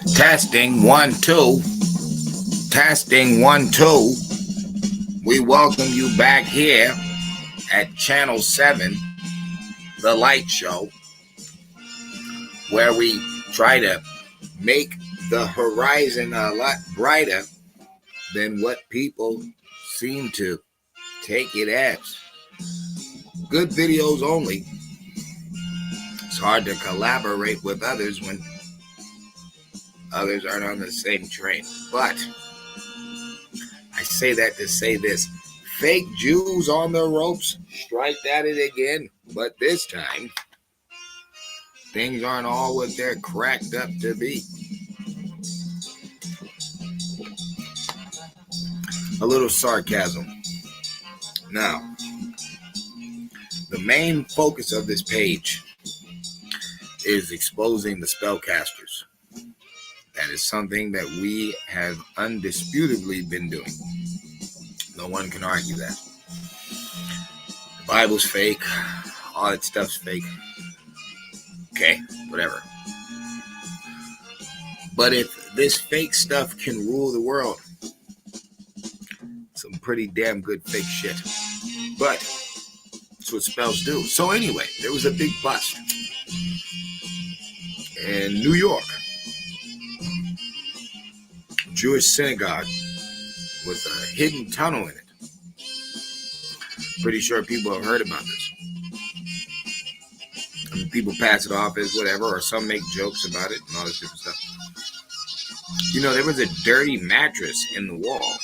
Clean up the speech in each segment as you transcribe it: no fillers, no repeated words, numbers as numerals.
Testing 1 2. Testing 1 2. We welcome you back here at Channel 7, The Light Show, where we try to make the horizon a lot brighter than what people seem to take it as. Good videos only. It's hard to collaborate with others when others aren't on the same train. But I say that to say this. Fake Jews on the ropes, strike at it again. But this time, things aren't all what they're cracked up to be. A little sarcasm. Now, the main focus of this page is exposing the spellcasters. That is something that we have undisputably been doing. No one can argue that. The Bible's fake. All that stuff's fake. Okay, whatever. But if this fake stuff can rule the world, some pretty damn good fake shit. But that's what spells do. So anyway, there was a big bust in New York. Jewish synagogue with a hidden tunnel in it. Pretty sure people have heard about this. I mean, people pass it off as whatever, or some make jokes about it and all this different stuff. You know, there was a dirty mattress in the wall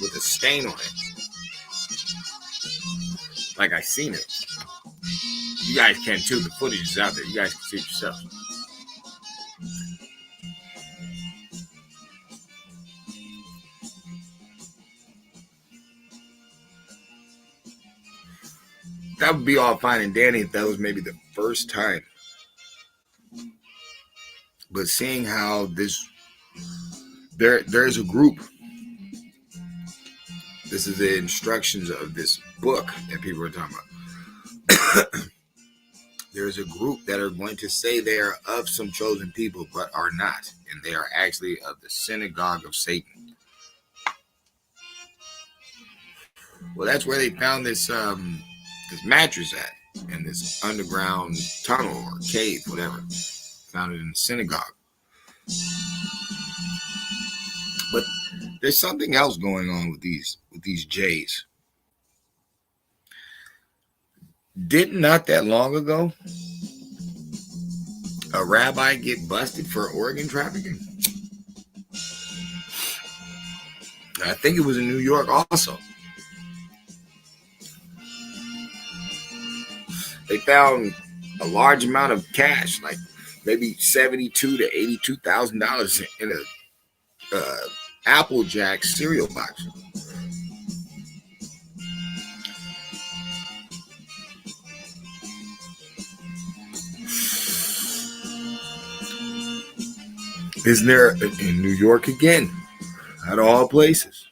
with a stain on it. Like I seen it. You guys can too. The footage is out there. You guys can see it yourself. That would be all fine and dandy if that was maybe the first time. But seeing how there's a group. This is the instructions of this book that people are talking about. There's a group that are going to say they are of some chosen people, but are not. And they are actually of the synagogue of Satan. Well, that's where they found this mattress at, in this underground tunnel or cave, whatever. Found it in the synagogue. But there's something else going on with these J's. Not that long ago, a rabbi get busted for organ trafficking? I think it was in New York also. They found a large amount of cash, like maybe $72,000 to $82,000 in a Apple Jack cereal box. Isn't there in New York again, out of all places?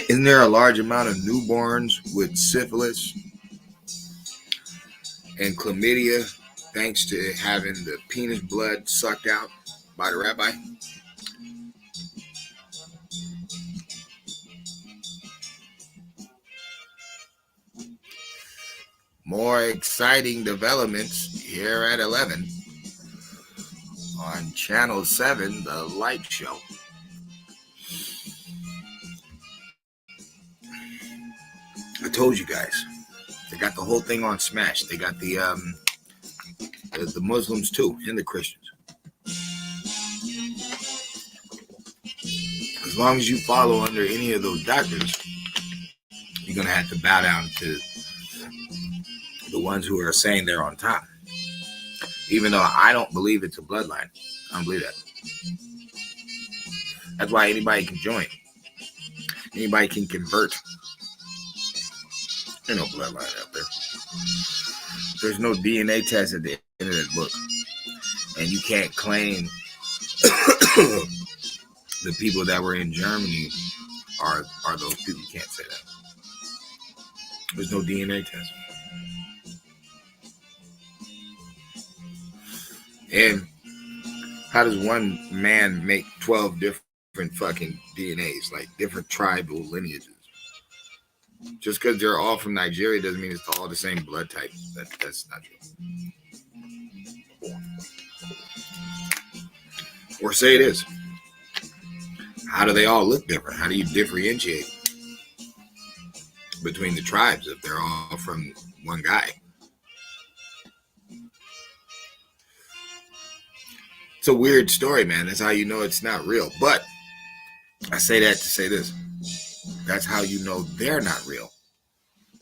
Isn't there a large amount of newborns with syphilis and chlamydia thanks to having the penis blood sucked out by the rabbi? More exciting developments here at 11 on Channel 7, The Light Show. I told you guys, they got the whole thing on Smash. They got the Muslims too, and the Christians. As long as you follow under any of those doctrines, you're going to have to bow down to the ones who are saying they're on top. Even though I don't believe it's a bloodline. I don't believe that. That's why anybody can join. Anybody can convert. There's no bloodline out there. There's no DNA test at the end of that book. And you can't claim the people that were in Germany are those people. You can't say that. There's no DNA test. And how does one man make 12 different fucking DNAs, like different tribal lineages? Just because they're all from Nigeria doesn't mean it's all the same blood type. That's not true. Or say it is. How do they all look different? How do you differentiate between the tribes if they're all from one guy? It's a weird story, man. That's how you know it's not real. But I say that to say this. That's how you know they're not real.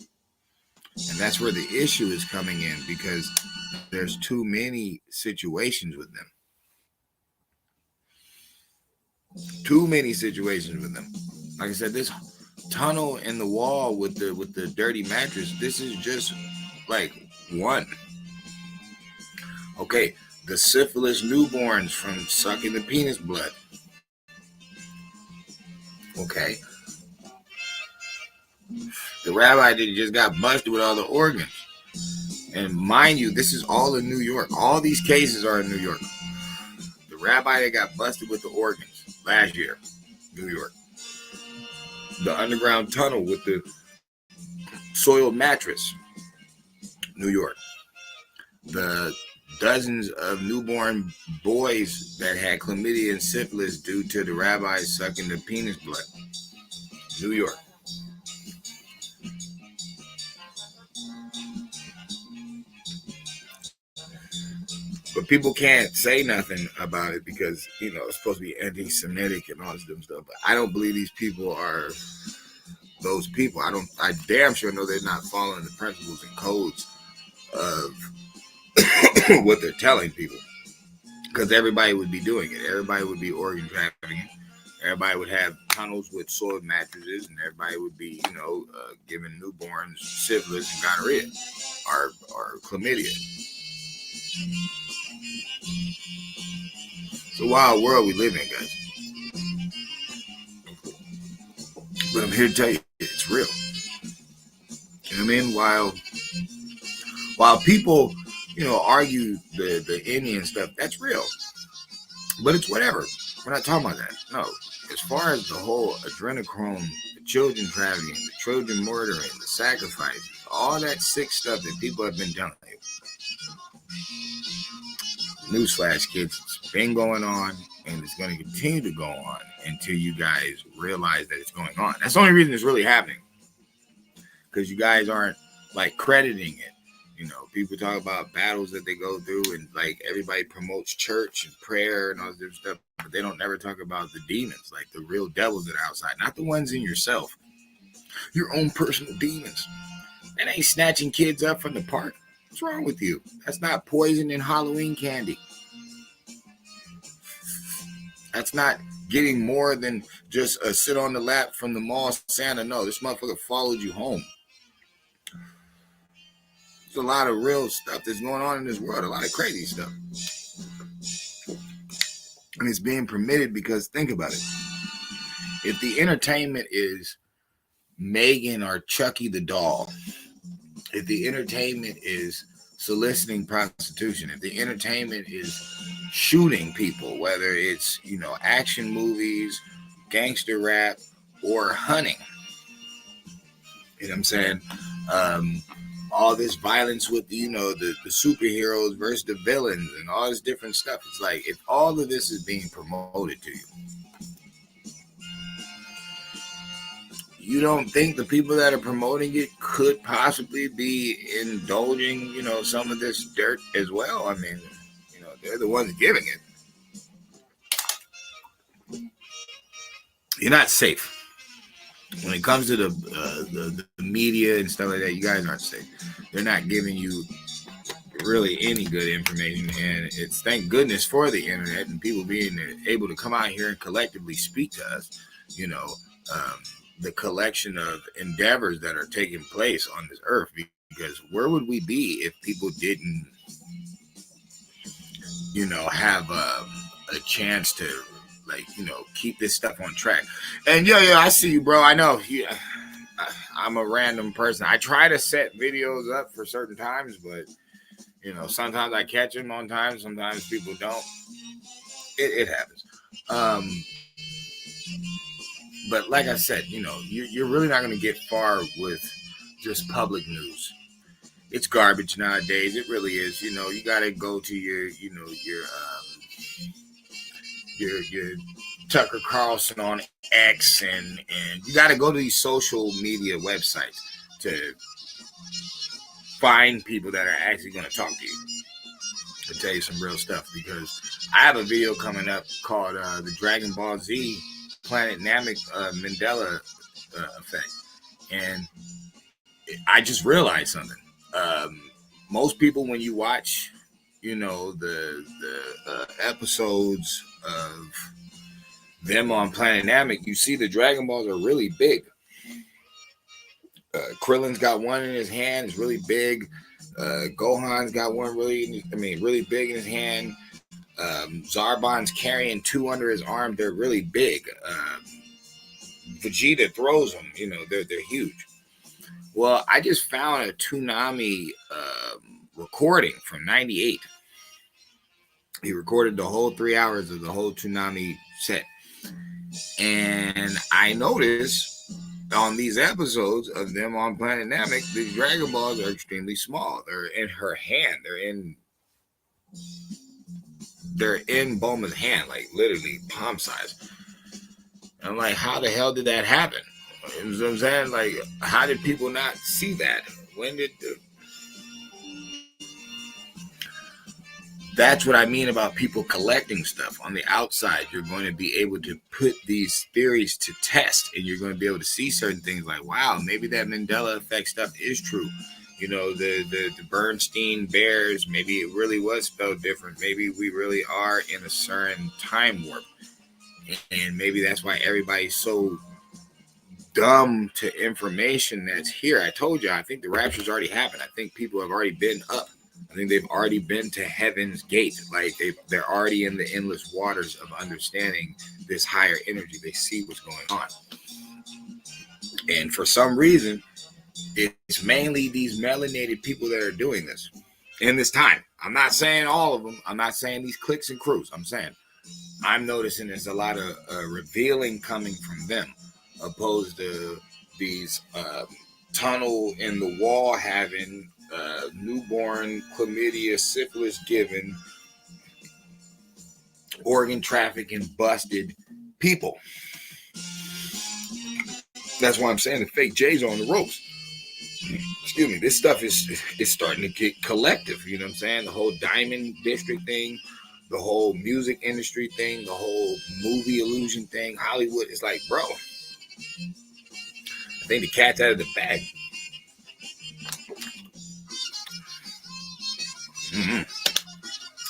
And that's where the issue is coming in, because there's too many situations with them. Too many situations with them. Like I said, this tunnel in the wall with the dirty mattress, this is just like one. Okay, the syphilis newborns from sucking the penis blood. Okay. The rabbi that just got busted with all the organs. And mind you, this is all in New York. All these cases are in New York. The rabbi that got busted with the organs last year, New York. The underground tunnel with the soiled mattress, New York. The dozens of newborn boys that had chlamydia and syphilis due to the rabbis sucking the penis blood, New York. But people can't say nothing about it because, you know, it's supposed to be anti-Semitic and all this dumb stuff. But I don't believe these people are those people. I damn sure know they're not following the principles and codes of what they're telling people. Because everybody would be doing it. Everybody would be organ trafficking. Everybody would have tunnels with soiled mattresses, and everybody would be, you know, giving newborns syphilis and gonorrhea or chlamydia. It's a wild world we live in, guys. But I'm here to tell you, it's real. You know what I mean? While people, you know, argue the Indian stuff, that's real. But it's whatever. We're not talking about that. No. As far as the whole adrenochrome, the children trafficking, the children murdering, the sacrifices, all that sick stuff that people have been telling you. Newsflash, kids, it's been going on, and it's going to continue to go on until you guys realize that it's going on. That's the only reason it's really happening, because you guys aren't like crediting it. You know, people talk about battles that they go through, and like everybody promotes church and prayer and all this different stuff, but they don't never talk about the demons, like the real devils that are outside, not the ones in yourself, your own personal demons. That ain't snatching kids up from the park. What's wrong with you? That's not poison and Halloween candy. That's not getting more than just a sit on the lap from the mall Santa. No, this motherfucker followed you home. There's a lot of real stuff that's going on in this world, a lot of crazy stuff. And it's being permitted because, think about it. If the entertainment is Megan or Chucky the doll, if the entertainment is soliciting prostitution, if the entertainment is shooting people, whether it's, you know, action movies, gangster rap, or hunting, you know what I'm saying? All this violence with, you know, the superheroes versus the villains and all this different stuff. It's like, if all of this is being promoted to you, you don't think the people that are promoting it could possibly be indulging, you know, some of this dirt as well? I mean, you know, they're the ones giving it. You're not safe. When it comes to the media and stuff like that, you guys aren't safe. They're not giving you really any good information, and it's thank goodness for the internet and people being able to come out here and collectively speak to us. You know, the collection of endeavors that are taking place on this earth, because where would we be if people didn't, you know, have a chance to, like, you know, keep this stuff on track? And yeah, I see you, bro. I know. Yeah, I'm a random person. I try to set videos up for certain times, but Sometimes I catch them on time, sometimes people don't. It happens. But like I said, you're really not going to get far with just public news. It's garbage nowadays. It really is. You got to go to your Tucker Carlson on X, and you got to go to these social media websites to find people that are actually going to talk to you and tell you some real stuff. Because I have a video coming up called the Dragon Ball Z Planet Namek Mandela effect, and I just realized something. Most people, when you watch, the episodes of them on Planet Namek, you see the Dragon Balls are really big. Krillin's got one in his hand, it's really big. Gohan's got one really big in his hand. Zarbon's carrying two under his arm. They're really big. Vegeta throws them. They're huge. Well, I just found a Toonami recording from '98. He recorded the whole 3 hours of the whole Toonami set. And I noticed on these episodes of them on Planet Namek, the Dragon Balls are extremely small. They're in her hand. They're in Bulma's hand, like literally palm size. I'm like, how the hell did that happen? You know what I'm saying? Like, how did people not see that? That's what I mean about people collecting stuff. On the outside, you're going to be able to put these theories to test, and you're going to be able to see certain things like, wow, maybe that Mandela effect stuff is true. The Bernstein Bears, maybe it really was spelled different. Maybe we really are in a certain time warp. And maybe that's why everybody's so dumb to information that's here. I told you, I think the rapture's already happened. I think people have already been up. I think they've already been to heaven's gate. Like they're already in the endless waters of understanding this higher energy. They see what's going on. And for some reason, it's mainly these melanated people that are doing this in this time. I'm not saying all of them. I'm not saying these cliques and crews. I'm noticing there's a lot of revealing coming from them, opposed to these tunnel in the wall having newborn, chlamydia, syphilis given, organ trafficking busted people. That's why I'm saying the fake J's are on the ropes. Excuse me. This stuff is starting to get collective. You know what I'm saying? The whole Diamond District thing, the whole music industry thing, the whole movie illusion thing, Hollywood is like, bro, I think the cat's out of the bag.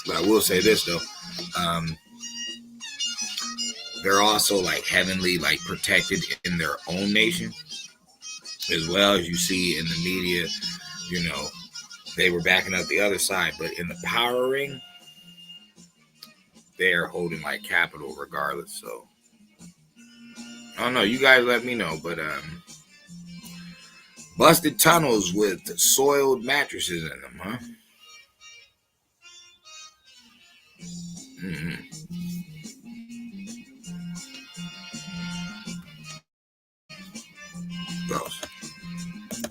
But I will say this though, they're also like heavenly, like protected in their own nation, as well. As you see in the media, they were backing up the other side, but in the power ring, they're holding like capital regardless. So I don't know, you guys let me know. But busted tunnels with soiled mattresses in them, huh?